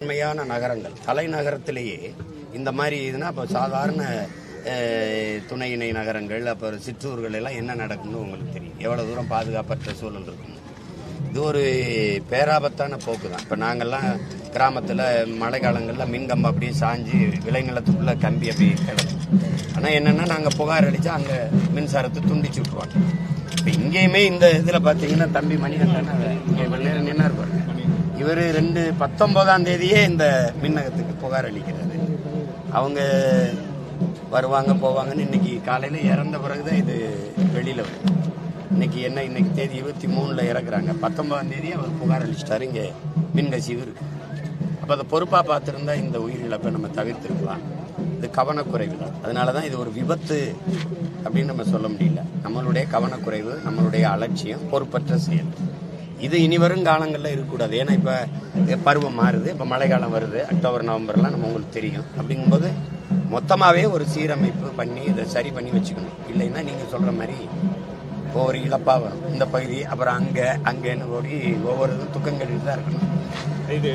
உண்மையான நகரங்கள் தலைநகரத்திலேயே இந்த மாதிரி இதுனா இப்போ சாதாரண துணை இணை நகரங்கள் அப்புறம் சிற்றூர்கள் எல்லாம் என்ன நடக்கும்னு உங்களுக்கு தெரியும். எவ்வளோ தூரம் பாதுகாப்பற்ற சூழல் இருக்கும். இது ஒரு பேராபத்தான போக்கு தான். இப்போ நாங்கள்லாம் கிராமத்தில் மழை காலங்களில் மின்கம்பம் அப்படியே சாஞ்சு விளைநிலத்துக்குள்ளே கம்பி அப்படியே கிடக்கும். ஆனால் என்னென்னா நாங்கள் புகார் அடித்தா அங்கே மின்சாரத்தை துண்டிச்சு விட்ருவாங்க. இப்போ இங்கேயுமே இந்த இதில் பார்த்தீங்கன்னா தம்பி மணிகண்டன் இங்கே இவ்வளோ நேரம் நின்னா இருப்பாரு. இவர் 19ஆம் தேதியே இந்த மின்னகத்துக்கு புகார் அளிக்கிறாரு. அவங்க வருவாங்க போவாங்கன்னு இன்னைக்கு காலையில் இறந்த பிறகுதான் இது வெளியில் வரும். இன்னைக்கு தேதி 23 இறக்குறாங்க. 19ஆம் தேதி அவர் புகார் அளிச்சிட்டாரு. இங்கே மின்கசிவு இருக்கு. அப்போ அதை பொறுப்பாக பார்த்துருந்தா இந்த உயிரிழப்பை நம்ம தவிர்த்திருக்கலாம். இது கவனக்குறைவு தான். அதனால தான் இது ஒரு விபத்து அப்படின்னு நம்ம சொல்ல முடியல. நம்மளுடைய கவனக்குறைவு, நம்மளுடைய அலட்சியம், பொறுப்பற்ற செயல். இது இனி வரும் காலங்களில் இருக்கக்கூடாது. ஏன்னா இப்போ பருவம் மாறுது. இப்போ மழை காலம் வருது. அக்டோபர் நவம்பர்லாம் நம்ம உங்களுக்கு தெரியும். அப்படிங்கும்போது மொத்தமாகவே ஒரு சீரமைப்பு பண்ணி இதை சரி பண்ணி வச்சுக்கணும். இல்லைன்னா நீங்கள் சொல்கிற மாதிரி ஒவ்வொரு இழப்பாக வரும். இந்த பகுதி அப்புறம் அங்கேன்னு ஓடி ஒவ்வொரு துக்கங்கள் தான் இருக்கணும். இது